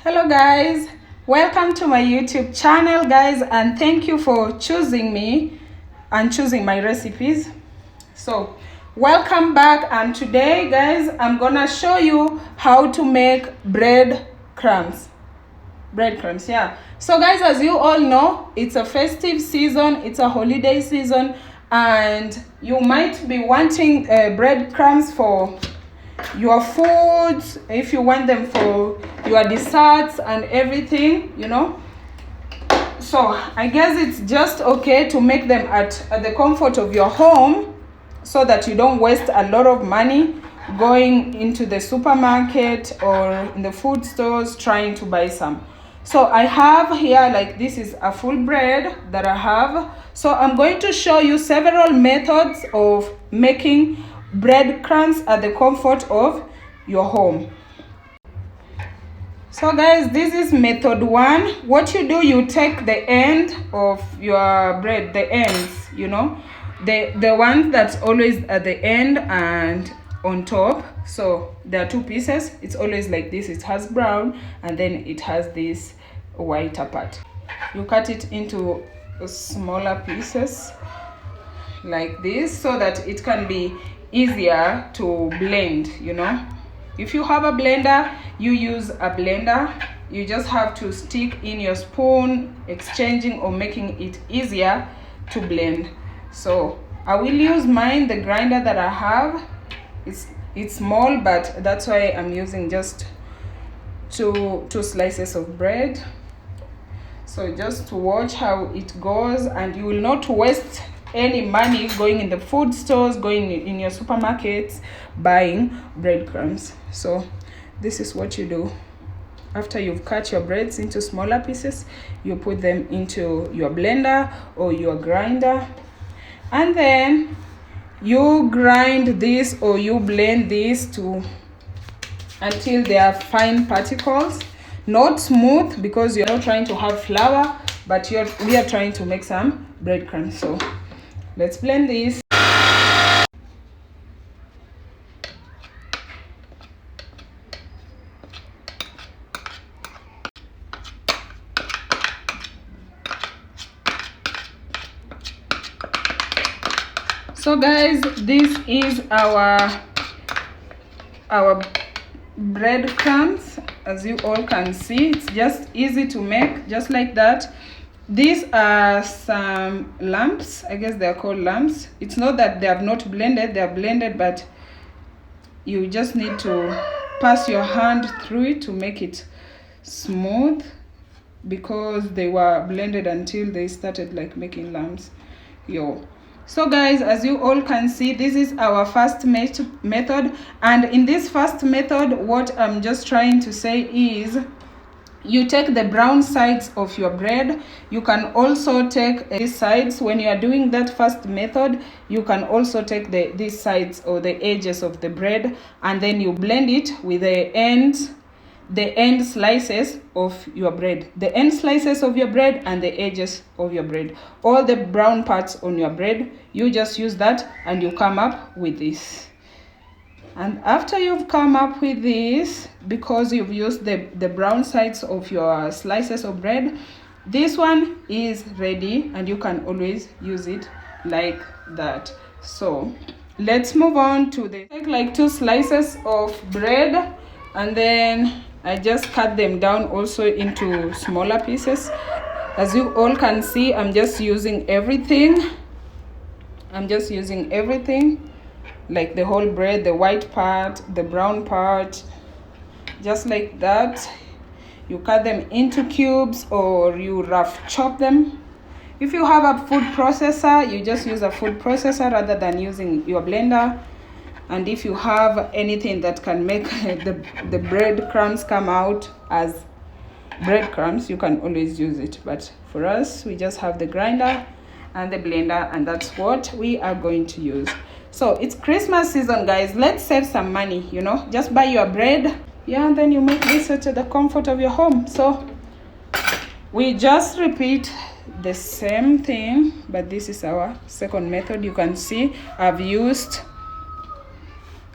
Hello guys, welcome to my YouTube channel guys, and thank you for choosing me and choosing my recipes. So welcome back, and today guys I'm gonna show you how to make breadcrumbs. Yeah, so guys, as you all know, it's a festive season, it's a holiday season, and you might be wanting breadcrumbs for your foods, if you want them for your desserts and everything, so I guess it's just okay to make them at the comfort of your home, so that you don't waste a lot of money going into the supermarket or in the food stores trying to buy some. So I have here, like, this is a full bread that I have. So I'm going to show you several methods of making breadcrumbs at the comfort of your home. So guys, this is method 1. What you do, you take the end of your bread, the ends, the ones that's always at the end and on top. So there are two pieces. It's always like this. It has brown and then it has this whiter part. You cut it into smaller pieces like this, so that it can be easier to blend. If you have a blender, you use a blender. You just have to stick in your spoon, exchanging or making it easier to blend. So I will use mine, the grinder that I have. It's small, but that's why I'm using just two slices of bread. So just watch how it goes, and you will not waste any money going in the food stores, going in your supermarkets, buying breadcrumbs. So this is what you do. After you've cut your breads into smaller pieces, you put them into your blender or your grinder, and then you grind this, or you blend this until they are fine particles. Not smooth, because you're not trying to have flour, but we are trying to make some breadcrumbs. So let's blend this. So guys, this is our breadcrumbs. As you all can see, it's just easy to make, just like that. These are some lumps. I guess they're called lumps. It's not that they have not blended, they are blended, but you just need to pass your hand through it to make it smooth, because they were blended until they started like making lumps. So guys, as you all can see, this is our first method, and in this first method, what I'm just trying to say is, you take the brown sides of your bread. You can also take these sides. When you are doing that first method, you can also take these sides or the edges of the bread, and then you blend it with the end slices of your bread, the end slices of your bread and the edges of your bread. All the brown parts on your bread, you just use that, and you come up with this. And after you've come up with this, because you've used the brown sides of your slices of bread, this one is ready, and you can always use it like that. So let's move on to take like 2 slices of bread, and then I just cut them down also into smaller pieces. As you all can see, I'm just using everything, like the whole bread, the white part, the brown part, just like that. You cut them into cubes, or you rough chop them. If you have a food processor, you just use a food processor rather than using your blender. And if you have anything that can make the breadcrumbs come out as breadcrumbs, you can always use it. But for us, we just have the grinder and the blender, and that's what we are going to use. So it's Christmas season, guys. Let's save some money, just buy your bread, and then you make this to the comfort of your home. So we just repeat the same thing, but this is our second method. You can see I've used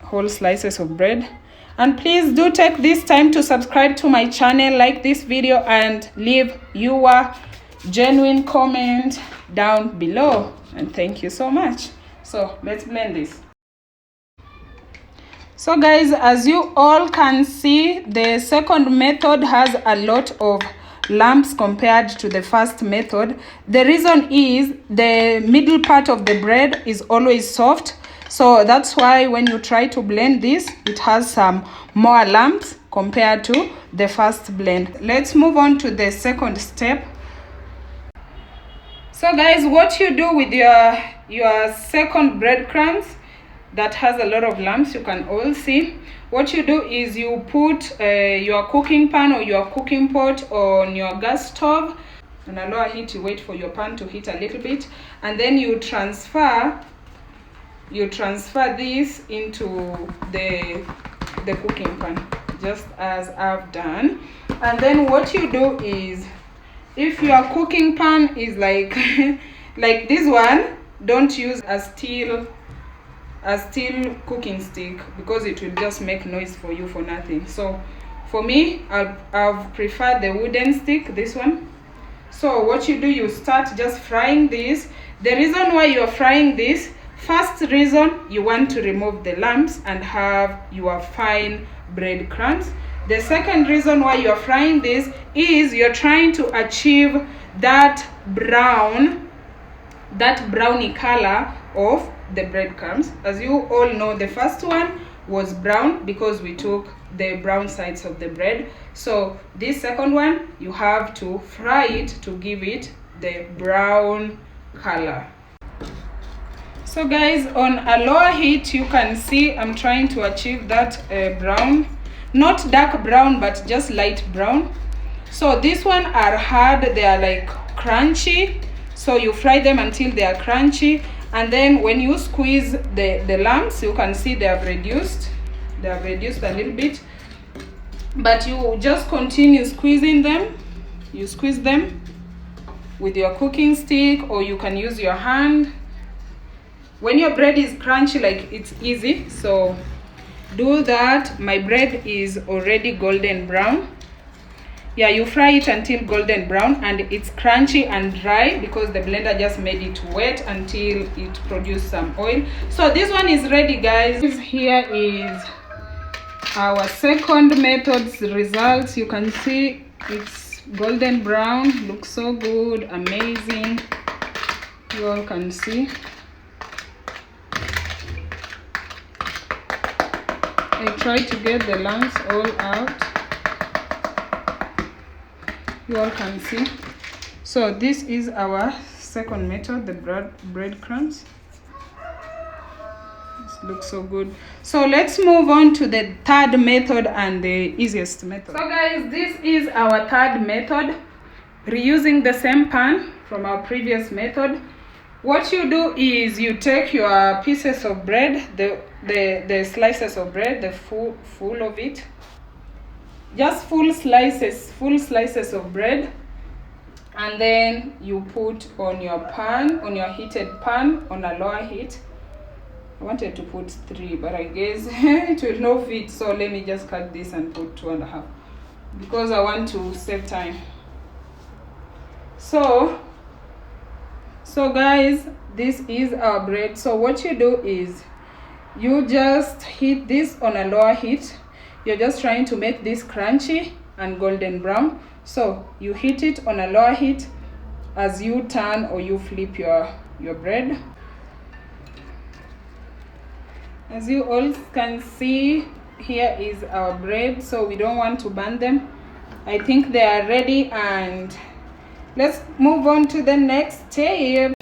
whole slices of bread. And please do take this time to subscribe to my channel, like this video, and leave your genuine comment down below. And thank you so much. So let's blend this. So guys, as you all can see, the second method has a lot of lumps compared to the first method. The reason is the middle part of the bread is always soft. So that's why when you try to blend this, it has some more lumps compared to the first blend. Let's move on to the second step. So guys, what you do with your second breadcrumbs that has a lot of lumps, you can all see, what you do is you put your cooking pan or your cooking pot on your gas stove. On a lower heat, you wait for your pan to heat a little bit, and then you transfer this into the cooking pan, just as I've done. And then what you do is, if your cooking pan is like like this one, don't use a steel cooking stick, because it will just make noise for you for nothing. So for me, I've preferred the wooden stick, this one. So what you do, you start just frying this. The reason why you're frying this, first reason, you want to remove the lumps and have your fine breadcrumbs. The second reason why you're frying this is you're trying to achieve that browny color of the breadcrumbs. As you all know, the first one was brown because we took the brown sides of the bread. So this second one, you have to fry it to give it the brown color. So guys, on a lower heat, you can see I'm trying to achieve that brown, not dark brown, but just light brown. So this one are hard, they are like crunchy, so you fry them until they are crunchy. And then when you squeeze the lumps, you can see they have reduced a little bit, but you just continue squeezing them. You squeeze them with your cooking stick, or you can use your hand. When your bread is crunchy, like, it's easy, so do that. My bread is already golden brown. Yeah, you fry it until golden brown, and it's crunchy and dry because the blender just made it wet until it produced some oil. So this one is ready, guys. Here is our second method's results. You can see it's golden brown, looks so good, amazing. You all can see. I tried to get the lumps all out. You all can see. So this is our second method, the breadcrumbs. This looks so good. So let's move on to the third method and the easiest method. So guys, this is our third method, reusing the same pan from our previous method. What you do is you take your pieces of bread, the slices of bread, the full of it, just full slices of bread, and then you put on your pan, on your heated pan, on a lower heat. I wanted to put 3, but I guess it will not fit, so let me just cut this and put 2.5 because I want to save time. So guys, this is our bread. So what you do is you just heat this on a lower heat. You're just trying to make this crunchy and golden brown. So you heat it on a lower heat as you turn or you flip your bread. As you all can see, here is our bread. So we don't want to burn them. I think they are ready, and let's move on to the next step.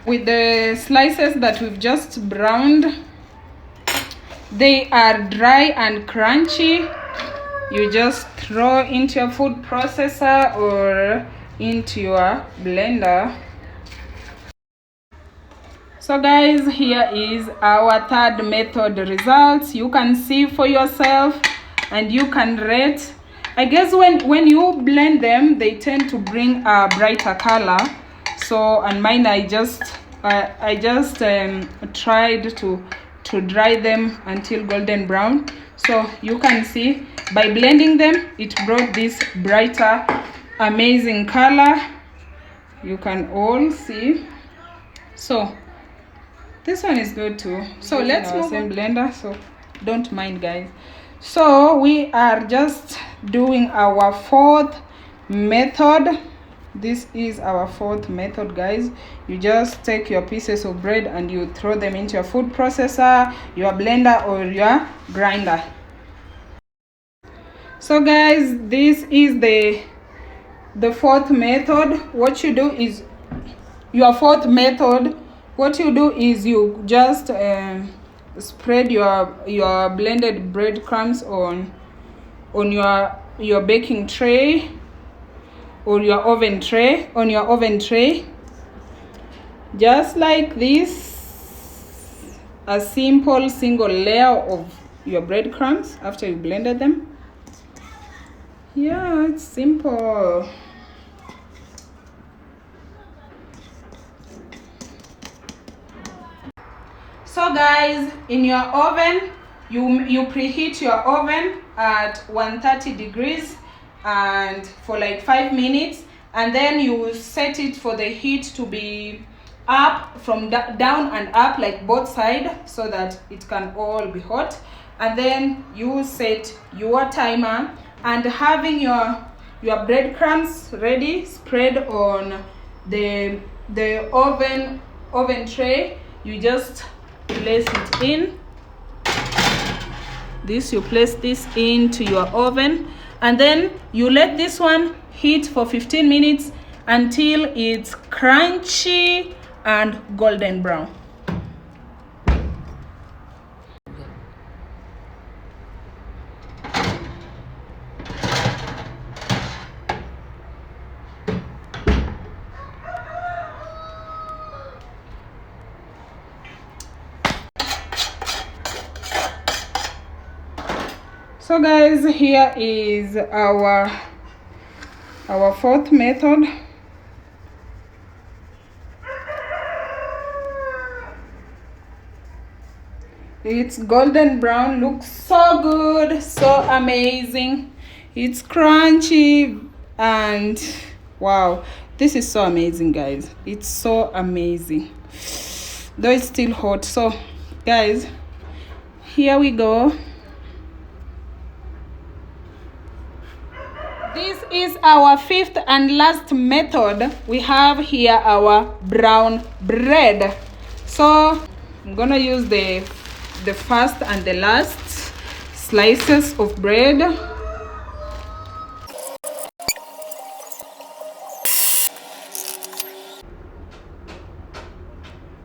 With the slices that we've just browned, they are dry and crunchy. You just throw into your food processor or into your blender. So guys, here is our third method results. You can see for yourself and you can rate. I guess when you blend them, they tend to bring a brighter color. So, and mine, I just tried to to dry them until golden brown. So you can see by blending them, it brought this brighter, amazing color. You can all see. So this one is good too. So let's move on blender, so don't mind guys. So we are just doing our fourth method. This is our fourth method guys. You just take your pieces of bread and you throw them into your food processor, your blender or your grinder. So guys, this is the fourth method. What you do is your fourth method, what you do is you just spread your blended breadcrumbs on your baking tray or your oven tray, on your oven tray, just like this. A simple single layer of your breadcrumbs after you blended them. Yeah, it's simple. So guys, in your oven, you preheat your oven at 130 degrees and for like 5 minutes, and then you set it for the heat to be up from down and up, like both sides, so that it can all be hot. And then you set your timer, and having your breadcrumbs ready, spread on the oven tray, you just place it in this. You place this into your oven, and then you let this one heat for 15 minutes until it's crunchy and golden brown. So guys, here is our fourth method. It's golden brown, looks so good, so amazing. It's crunchy and wow, this is so amazing guys. It's so amazing, though it's still hot. So guys, here we go. This is our fifth and last method. We have here our brown bread. So I'm gonna use the first and the last slices of bread.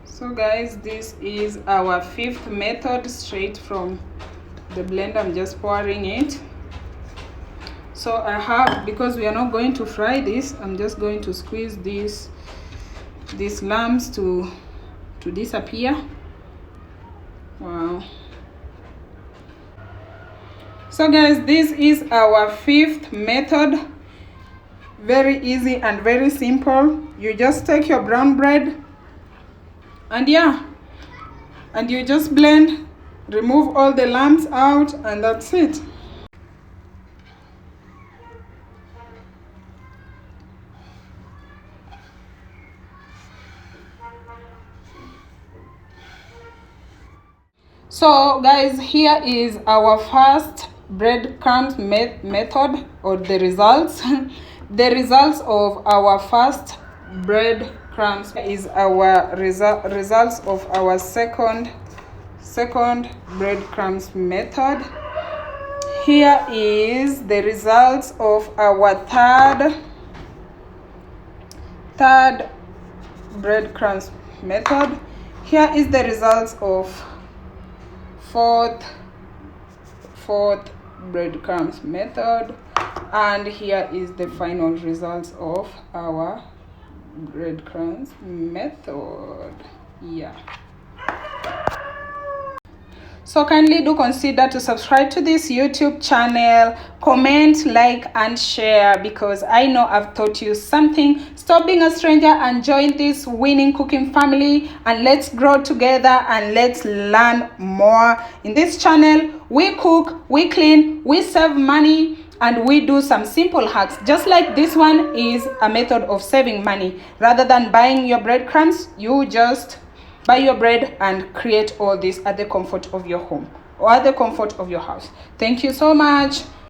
So guys, this is our fifth method straight from the blender. I'm just pouring it. So I have, because we are not going to fry this, I'm just going to squeeze these lumps to disappear. Wow. So guys, this is our fifth method. Very easy and very simple. You just take your brown bread and yeah, and you just blend, remove all the lumps out, and that's it. So guys, here is our first breadcrumbs method, or the results. The results of our first breadcrumbs is our results of our second breadcrumbs method. Here is the results of our third breadcrumbs method. Here is the results of fourth breadcrumbs method, and here is the final results of our breadcrumbs method. Yeah. So So kindly do consider to subscribe to this YouTube channel, comment, like, and share, because I know I've taught you something. Stop being a stranger and join this winning cooking family, and let's grow together and let's learn more. In this channel, we cook, we clean, we save money, and we do some simple hacks. Just like this one is a method of saving money. Rather than buying your breadcrumbs, you just buy your bread and create all this at the comfort of your home or at the comfort of your house. Thank you so much.